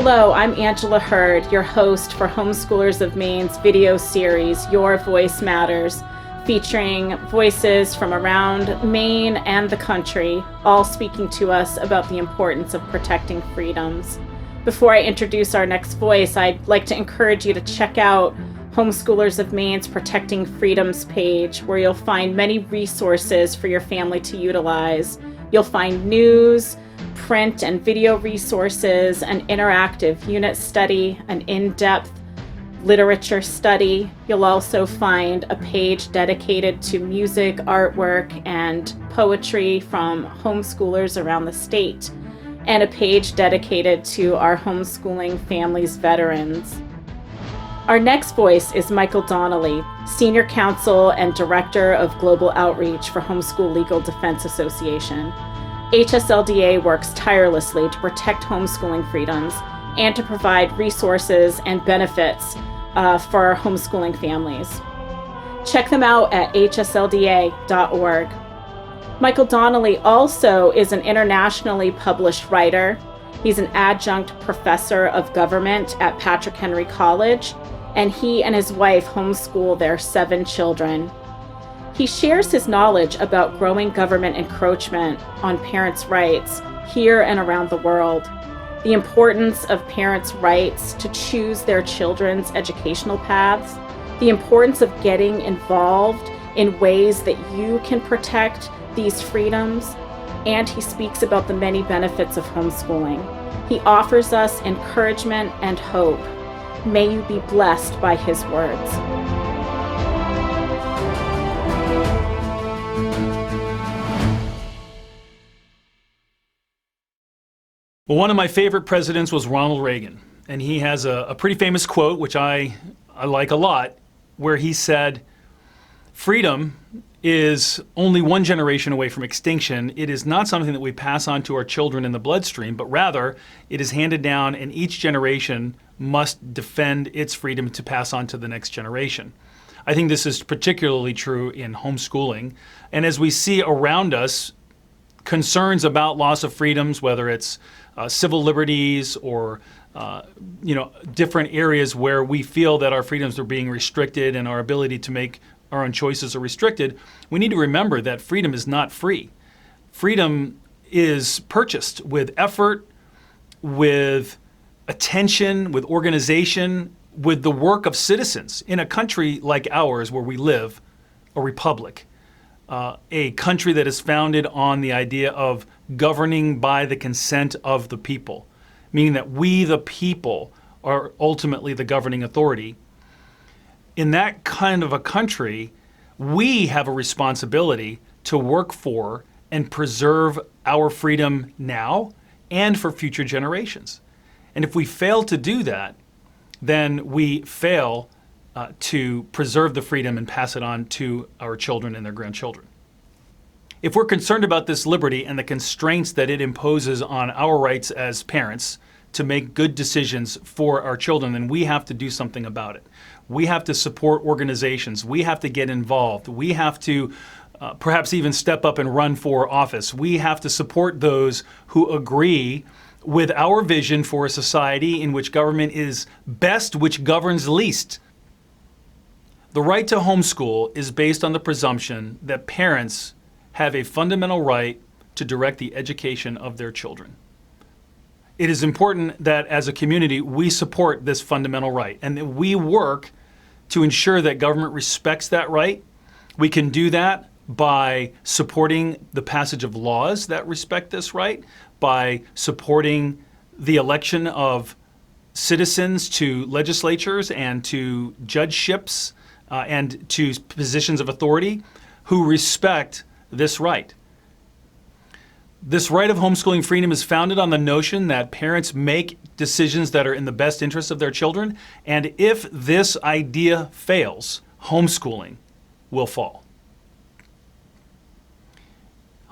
Hello, I'm Angela Hurd, your host for Homeschoolers of Maine's video series, Your Voice Matters, featuring voices from around Maine and the country, all speaking to us about the importance of protecting freedoms. Before I introduce our next voice, I'd like to encourage you to check out Homeschoolers of Maine's Protecting Freedoms page, where you'll find many resources for your family to utilize. You'll find news, print and video resources, an interactive unit study, an in-depth literature study. You'll also find a page dedicated to music, artwork, and poetry from homeschoolers around the state, and a page dedicated to our homeschooling families veterans. Our next voice is Michael Donnelly, Senior Counsel and Director of Global Outreach for Homeschool Legal Defense Association. HSLDA works tirelessly to protect homeschooling freedoms and to provide resources and benefits for our homeschooling families. Check them out at hslda.org. Michael Donnelly also is an internationally published writer. He's an adjunct professor of government at Patrick Henry College, and he and his wife homeschool their 7 children. He shares his knowledge about growing government encroachment on parents' rights here and around the world, the importance of parents' rights to choose their children's educational paths, the importance of getting involved in ways that you can protect these freedoms, and he speaks about the many benefits of homeschooling. He offers us encouragement and hope. May you be blessed by his words. Well, one of my favorite presidents was Ronald Reagan, and he has a pretty famous quote, which I like a lot, where he said, "Freedom is only one generation away from extinction. It is not something that we pass on to our children in the bloodstream, but rather it is handed down, and each generation must defend its freedom to pass on to the next generation." I think this is particularly true in homeschooling. And as we see around us, concerns about loss of freedoms, whether it's civil liberties or different areas where we feel that our freedoms are being restricted and our ability to make our own choices are restricted, we need to remember that freedom is not free. Freedom is purchased with effort, with attention, with organization, with the work of citizens in a country like ours where we live, a republic. A country that is founded on the idea of governing by the consent of the people, meaning that we, the people, are ultimately the governing authority. In that kind of a country, we have a responsibility to work for and preserve our freedom now and for future generations. And if we fail to do that, then we fail to preserve the freedom and pass it on to our children and their grandchildren. If we're concerned about this liberty and the constraints that it imposes on our rights as parents to make good decisions for our children, then we have to do something about it. We have to support organizations. We have to get involved. We have to perhaps even step up and run for office. We have to support those who agree with our vision for a society in which government is best, which governs least. The right to homeschool is based on the presumption that parents have a fundamental right to direct the education of their children. It is important that as a community we support this fundamental right and that we work to ensure that government respects that right. We can do that by supporting the passage of laws that respect this right, by supporting the election of citizens to legislatures and to judgeships and to positions of authority who respect this right. This right of homeschooling freedom is founded on the notion that parents make decisions that are in the best interest of their children, and if this idea fails, homeschooling will fall.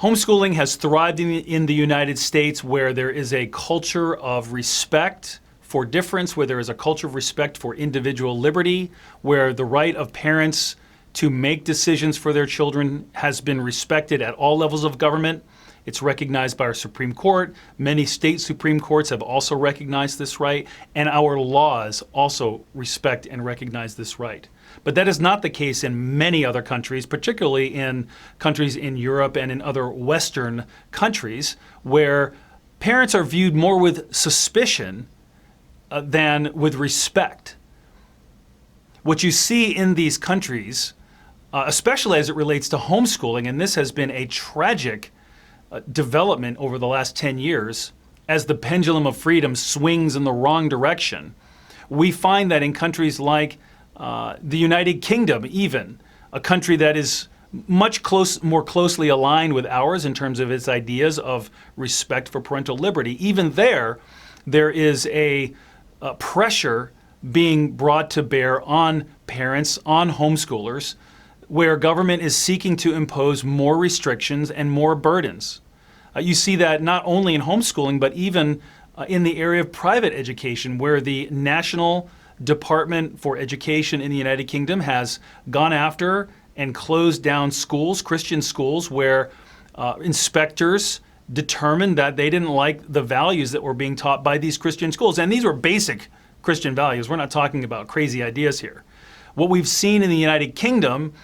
Homeschooling has thrived in the United States, where there is a culture of respect for difference, where there is a culture of respect for individual liberty, where the right of parents to make decisions for their children has been respected at all levels of government. It's recognized by our Supreme Court. Many state Supreme Courts have also recognized this right, and our laws also respect and recognize this right. But that is not the case in many other countries, particularly in countries in Europe and in other Western countries, where parents are viewed more with suspicion than with respect. What you see in these countries, especially as it relates to homeschooling, and this has been a tragic development over the last 10 years, as the pendulum of freedom swings in the wrong direction, we find that in countries like the United Kingdom, even, a country that is much more closely aligned with ours in terms of its ideas of respect for parental liberty, even there is a pressure being brought to bear on parents, on homeschoolers, where government is seeking to impose more restrictions and more burdens. You see that not only in homeschooling, but even in the area of private education, where the National Department for Education in the United Kingdom has gone after and closed down schools, Christian schools, where inspectors determined that they didn't like the values that were being taught by these Christian schools. And these were basic Christian values. We're not talking about crazy ideas here. What we've seen in the United Kingdom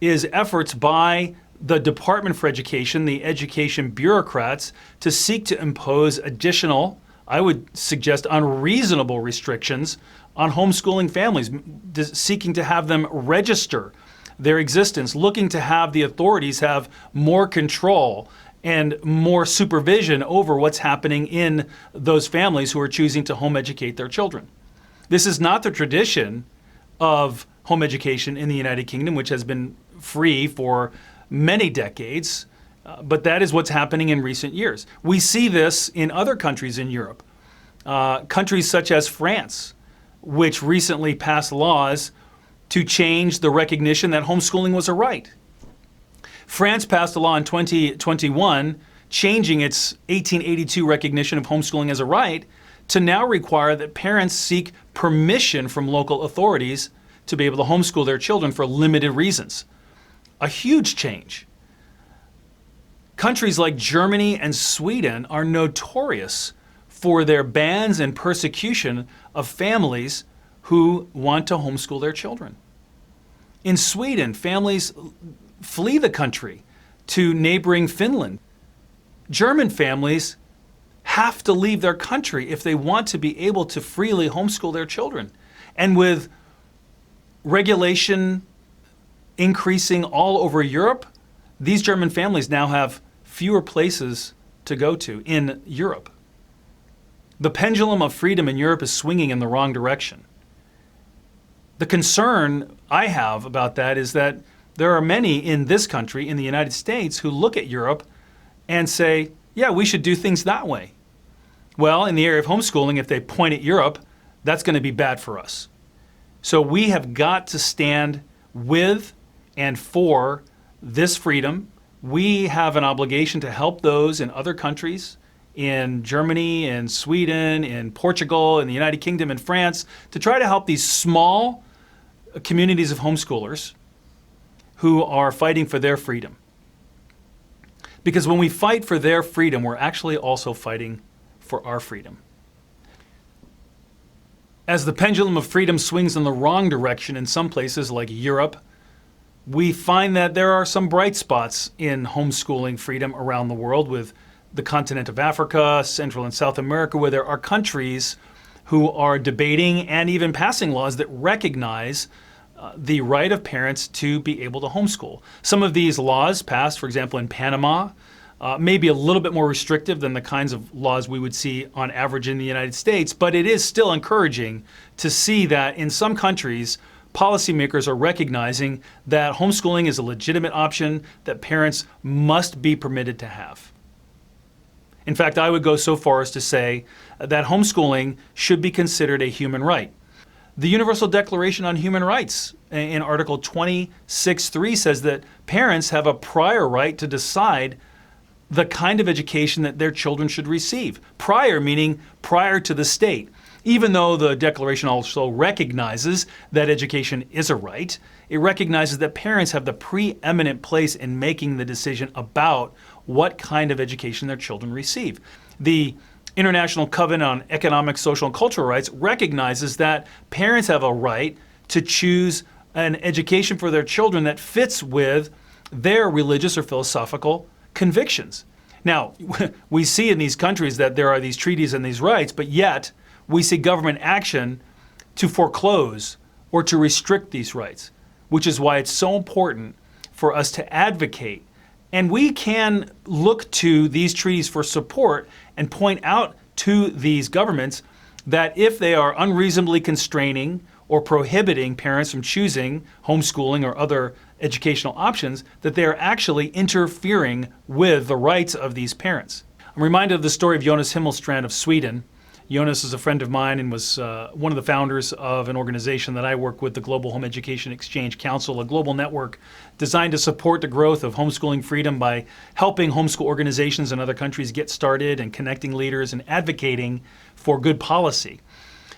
is efforts by the Department for Education, the education bureaucrats, to seek to impose additional, I would suggest unreasonable restrictions on homeschooling families, seeking to have them register their existence, looking to have the authorities have more control and more supervision over what's happening in those families who are choosing to home educate their children. This is not the tradition of home education in the United Kingdom, which has been free for many decades, but that is what's happening in recent years. We see this in other countries in Europe, countries such as France, which recently passed laws to change the recognition that homeschooling was a right. France passed a law in 2021 changing its 1882 recognition of homeschooling as a right to now require that parents seek permission from local authorities to be able to homeschool their children for limited reasons. A huge change. Countries like Germany and Sweden are notorious for their bans and persecution of families who want to homeschool their children. In Sweden, families flee the country to neighboring Finland. German families have to leave their country if they want to be able to freely homeschool their children. And with regulation increasing all over Europe, these German families now have fewer places to go to in Europe. The pendulum of freedom in Europe is swinging in the wrong direction. The concern I have about that is that there are many in this country, in the United States, who look at Europe and say, yeah, we should do things that way. Well, in the area of homeschooling, if they point at Europe, that's going to be bad for us. So we have got to stand with and for this freedom. We have an obligation to help those in other countries, in Germany, in Sweden, in Portugal, in the United Kingdom, in France, to try to help these small communities of homeschoolers who are fighting for their freedom. Because when we fight for their freedom, we're actually also fighting for our freedom. As the pendulum of freedom swings in the wrong direction in some places like Europe, we find that there are some bright spots in homeschooling freedom around the world, with the continent of Africa, Central and South America, where there are countries who are debating and even passing laws that recognize the right of parents to be able to homeschool. Some of these laws passed, for example, in Panama, may be a little bit more restrictive than the kinds of laws we would see on average in the United States, but it is still encouraging to see that in some countries, policymakers are recognizing that homeschooling is a legitimate option that parents must be permitted to have. In fact, I would go so far as to say that homeschooling should be considered a human right. The Universal Declaration on Human Rights in Article 26(3) says that parents have a prior right to decide the kind of education that their children should receive. Prior meaning prior to the state. Even though the Declaration also recognizes that education is a right, it recognizes that parents have the preeminent place in making the decision about what kind of education their children receive. The International Covenant on Economic, Social, and Cultural Rights recognizes that parents have a right to choose an education for their children that fits with their religious or philosophical convictions. Now, we see in these countries that there are these treaties and these rights, but yet we see government action to foreclose or to restrict these rights, which is why it's so important for us to advocate. And we can look to these treaties for support and point out to these governments that if they are unreasonably constraining or prohibiting parents from choosing homeschooling or other educational options, that they are actually interfering with the rights of these parents. I'm reminded of the story of Jonas Himmelstrand of Sweden. Jonas is a friend of mine and was one of the founders of an organization that I work with, the Global Home Education Exchange Council, a global network designed to support the growth of homeschooling freedom by helping homeschool organizations in other countries get started and connecting leaders and advocating for good policy.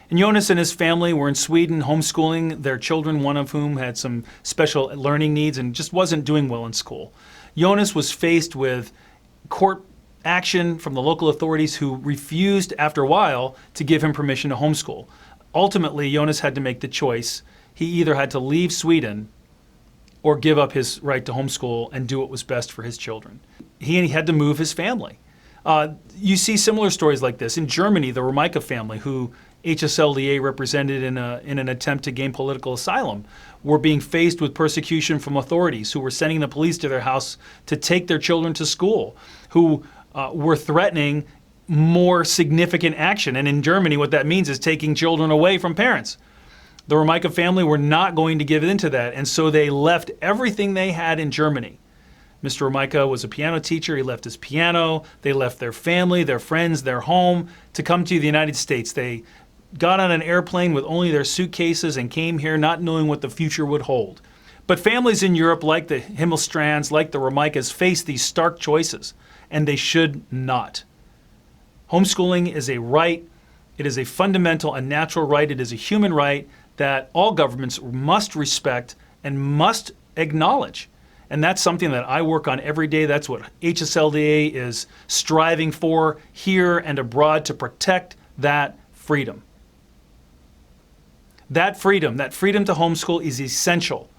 And Jonas and his family were in Sweden homeschooling their children, one of whom had some special learning needs and just wasn't doing well in school. Jonas was faced with court action from the local authorities who refused after a while to give him permission to homeschool. Ultimately, Jonas had to make the choice. He either had to leave Sweden or give up his right to homeschool and do what was best for his children. He had to move his family. You see similar stories like this. In Germany, the Romeike family, who HSLDA represented in an attempt to gain political asylum, were being faced with persecution from authorities who were sending the police to their house to take their children to school, who were threatening more significant action. And in Germany, what that means is taking children away from parents. The Romeike family were not going to give in to that, and so they left everything they had in Germany. Mr. Romeike was a piano teacher. He left his piano. They left their family, their friends, their home to come to the United States. They got on an airplane with only their suitcases and came here not knowing what the future would hold. But families in Europe, like the Himmelstrands, like the Romeikes, face these stark choices, and they should not. Homeschooling is a right. It is a fundamental and natural right. It is a human right that all governments must respect and must acknowledge. And that's something that I work on every day. That's what HSLDA is striving for here and abroad, to protect that freedom. That freedom to homeschool is essential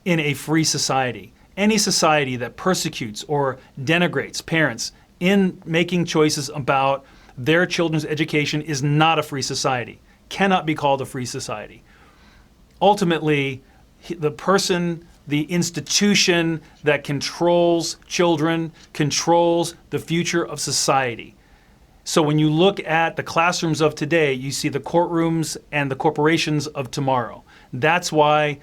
in a free society. Any society that persecutes or denigrates parents in making choices about their children's education is not a free society, cannot be called a free society. Ultimately, the person, the institution that controls children controls the future of society. So when you look at the classrooms of today, you see the courtrooms and the corporations of tomorrow. That's why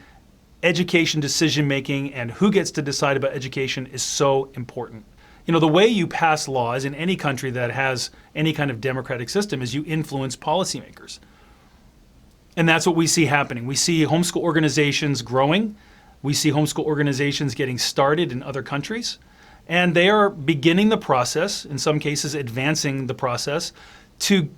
education decision-making and who gets to decide about education is so important. You know, the way you pass laws in any country that has any kind of democratic system is you influence policymakers. And that's what we see happening. We see homeschool organizations growing. We see homeschool organizations getting started in other countries. And they are beginning the process, in some cases advancing the process, to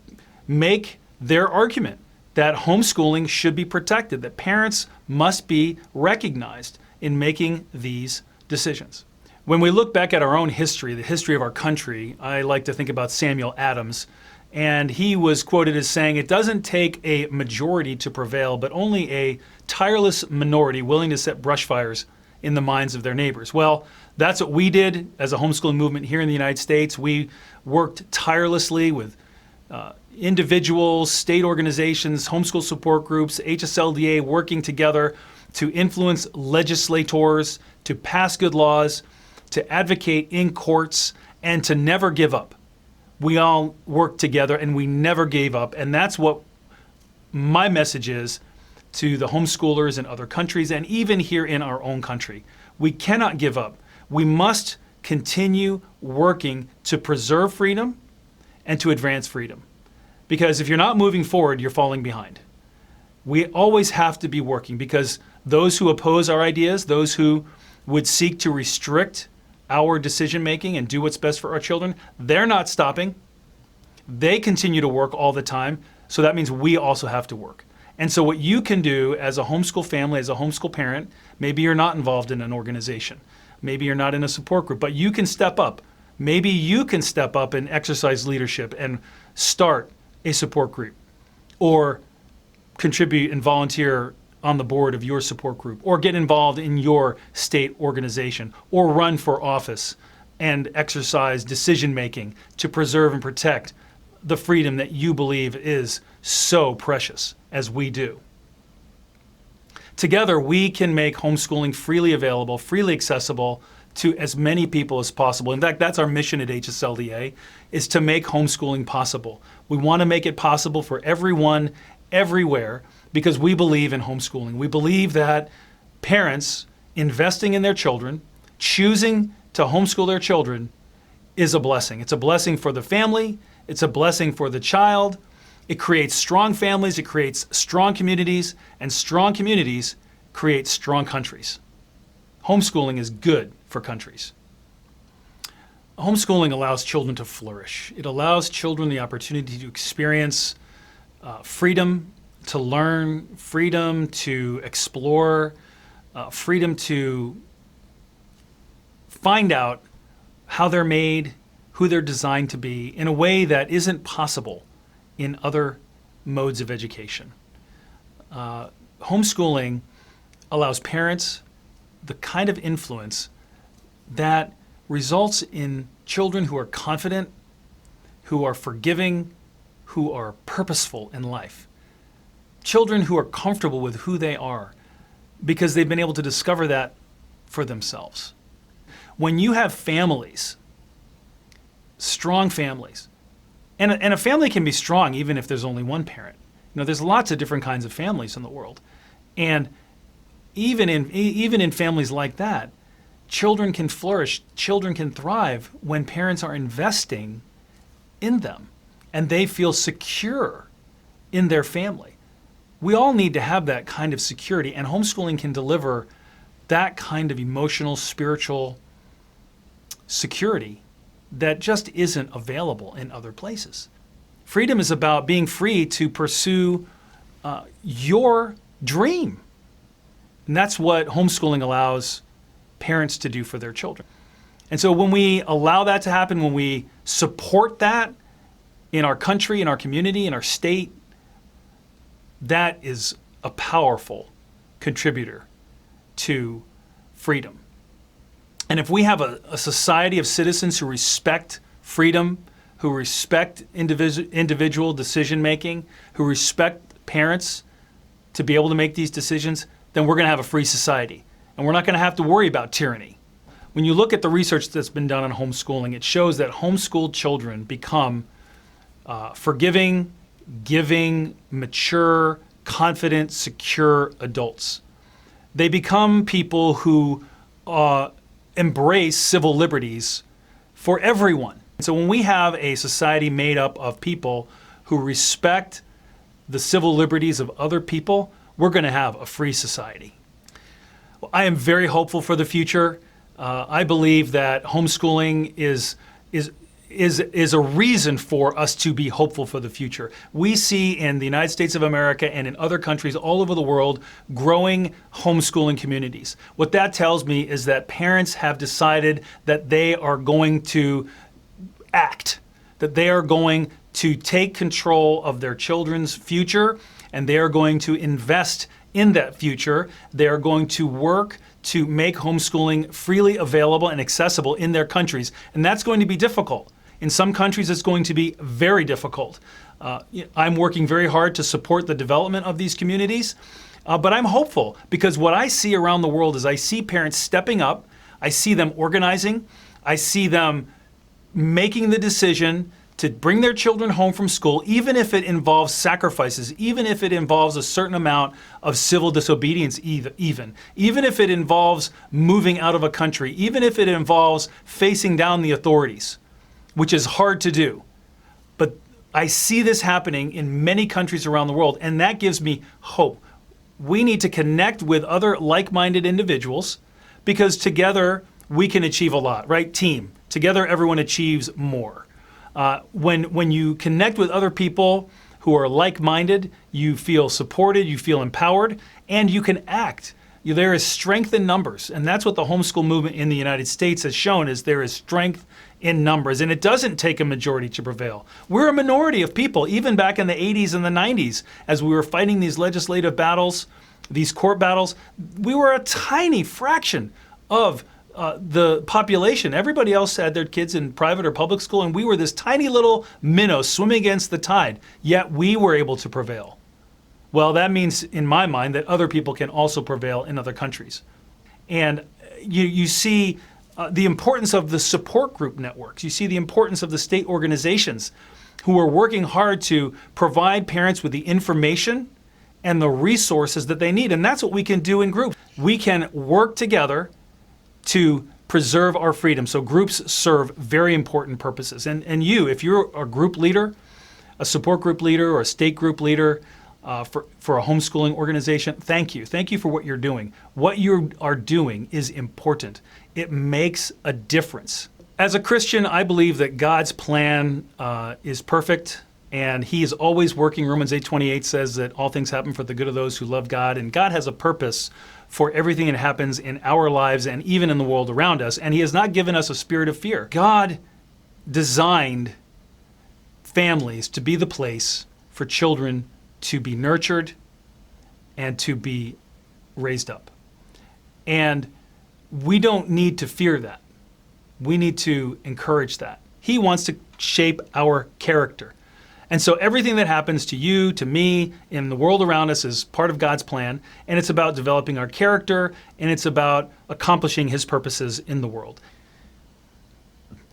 make their argument that homeschooling should be protected, that parents must be recognized in making these decisions. When we look back at our own history, the history of our country, I like to think about Samuel Adams. And he was quoted as saying, "It doesn't take a majority to prevail, but only a tireless minority willing to set brush fires in the minds of their neighbors." Well, that's what we did as a homeschooling movement here in the United States. We worked tirelessly with individuals, state organizations, homeschool support groups, HSLDA, working together to influence legislators, to pass good laws, to advocate in courts, and to never give up. We all worked together and we never gave up. And that's what my message is to the homeschoolers in other countries and even here in our own country. We cannot give up. We must continue working to preserve freedom and to advance freedom. Because if you're not moving forward, you're falling behind. We always have to be working, because those who oppose our ideas, those who would seek to restrict our decision making and do what's best for our children, they're not stopping. They continue to work all the time. So that means we also have to work. And so what you can do as a homeschool family, as a homeschool parent, maybe you're not involved in an organization. Maybe you're not in a support group, but you can step up. Maybe you can step up and exercise leadership and start a support group, or contribute and volunteer on the board of your support group, or get involved in your state organization, or run for office and exercise decision making to preserve and protect the freedom that you believe is so precious, as we do. Together, we can make homeschooling freely available, freely accessible to as many people as possible. In fact, that's our mission at HSLDA, is to make homeschooling possible. We want to make it possible for everyone, everywhere, because we believe in homeschooling. We believe that parents investing in their children, choosing to homeschool their children, is a blessing. It's a blessing for the family. It's a blessing for the child. It creates strong families. It creates strong communities. And strong communities create strong countries. Homeschooling is good for countries. Homeschooling allows children to flourish. It allows children the opportunity to experience freedom to learn, freedom to explore, freedom to find out how they're made, who they're designed to be, in a way that isn't possible in other modes of education. Homeschooling allows parents the kind of influence that results in children who are confident, who are forgiving, who are purposeful in life. Children who are comfortable with who they are because they've been able to discover that for themselves. When you have families, strong families, and a family can be strong even if there's only one parent. You know, there's lots of different kinds of families in the world. And even in families like that, children can flourish, children can thrive when parents are investing in them and they feel secure in their family. We all need to have that kind of security, and homeschooling can deliver that kind of emotional, spiritual security that just isn't available in other places. Freedom is about being free to pursue your dream. And that's what homeschooling allows parents to do for their children. And so when we allow that to happen, when we support that in our country, in our community, in our state, that is a powerful contributor to freedom. And if we have a society of citizens who respect freedom, who respect individual decision making, who respect parents to be able to make these decisions, then we're going to have a free society. And we're not going to have to worry about tyranny. When you look at the research that's been done on homeschooling, it shows that homeschooled children become forgiving, giving, mature, confident, secure adults. They become people who embrace civil liberties for everyone. So when we have a society made up of people who respect the civil liberties of other people, we're going to have a free society. Well, I am very hopeful for the future. I believe that homeschooling is a reason for us to be hopeful for the future. We see in the United States of America and in other countries all over the world growing homeschooling communities. What that tells me is that parents have decided that they are going to act, that they are going to take control of their children's future, and they are going to invest in that future. They are going to work to make homeschooling freely available and accessible in their countries. And that's going to be difficult. In some countries, it's going to be very difficult. I'm working very hard to support the development of these communities, but I'm hopeful because what I see around the world is I see parents stepping up, I see them organizing, I see them making the decision to bring their children home from school, even if it involves sacrifices, even if it involves a certain amount of civil disobedience, even if it involves moving out of a country, even if it involves facing down the authorities, which is hard to do. But I see this happening in many countries around the world, and that gives me hope. We need to connect with other like-minded individuals because together we can achieve a lot, right? Team. Together everyone achieves more. When you connect with other people who are like-minded, you feel supported, you feel empowered, and you can act. There is strength in numbers, and that's what the homeschool movement in the United States has shown, is there is strength in numbers, and it doesn't take a majority to prevail. We're a minority of people, even back in the 80s and the 90s, as we were fighting these legislative battles, these court battles, we were a tiny fraction of the population. Everybody else had their kids in private or public school, and we were this tiny little minnow swimming against the tide, yet we were able to prevail. Well, that means, in my mind, that other people can also prevail in other countries. And you see the importance of the support group networks. You see the importance of the state organizations who are working hard to provide parents with the information and the resources that they need. And that's what we can do in groups. We can work together to preserve our freedom. So groups serve very important purposes. And you, if you're a group leader, a support group leader, or a state group leader, for a homeschooling organization, thank you. Thank you for what you're doing. What you are doing is important. It makes a difference. As a Christian, I believe that God's plan is perfect, and He is always working. Romans 8:28 says that all things happen for the good of those who love God, and God has a purpose for everything that happens in our lives and even in the world around us, and He has not given us a spirit of fear. God designed families to be the place for children to be nurtured and to be raised up. And we don't need to fear that. We need to encourage that. He wants to shape our character. And so everything that happens to you, to me, in the world around us is part of God's plan, and it's about developing our character, and it's about accomplishing His purposes in the world.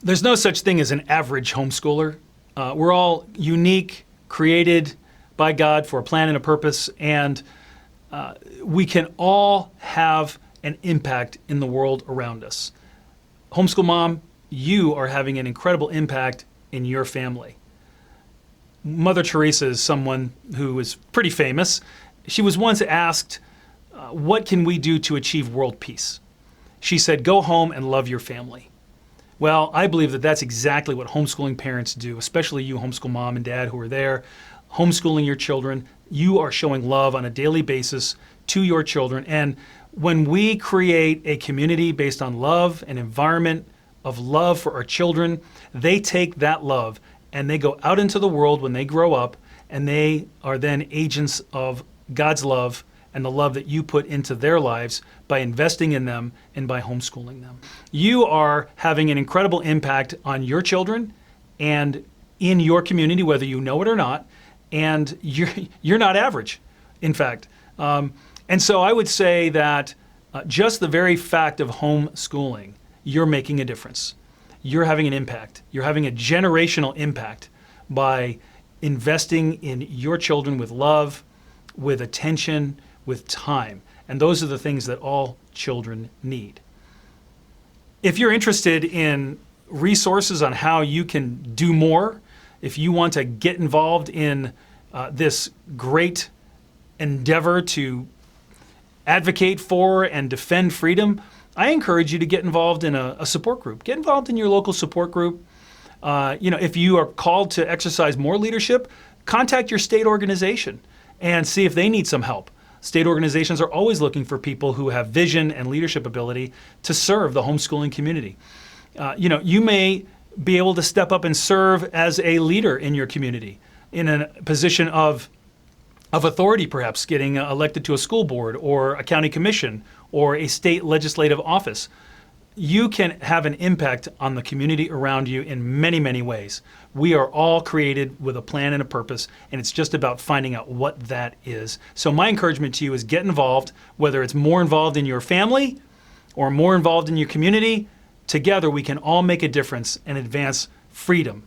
There's no such thing as an average homeschooler. We're all unique, created by God for a plan and a purpose, and we can all have an impact in the world around us. Homeschool mom, you are having an incredible impact in your family. Mother Teresa is someone who is pretty famous. She was once asked, what can we do to achieve world peace? She said, go home and love your family. Well, I believe that that's exactly what homeschooling parents do, especially you homeschool mom and dad who are there homeschooling your children. You are showing love on a daily basis to your children. And when we create a community based on love, an environment of love for our children, they take that love and they go out into the world when they grow up, and they are then agents of God's love and the love that you put into their lives by investing in them and by homeschooling them. You are having an incredible impact on your children and in your community, whether you know it or not. And you're not average, in fact. And so I would say that just the very fact of homeschooling, you're making a difference. You're having an impact. You're having a generational impact by investing in your children with love, with attention, with time. And those are the things that all children need. If you're interested in resources on how you can do more, if you want to get involved in this great endeavor to advocate for and defend freedom, I encourage you to get involved in a support group. Get involved in your local support group. If you are called to exercise more leadership, contact your state organization and see if they need some help. State organizations are always looking for people who have vision and leadership ability to serve the homeschooling community. You may be able to step up and serve as a leader in your community in a position of authority, perhaps getting elected to a school board or a county commission or a state legislative office. You can have an impact on the community around you in many, many ways. We are all created with a plan and a purpose, and it's just about finding out what that is. So my encouragement to you is get involved, whether it's more involved in your family or more involved in your community. Together we can all make a difference and advance freedom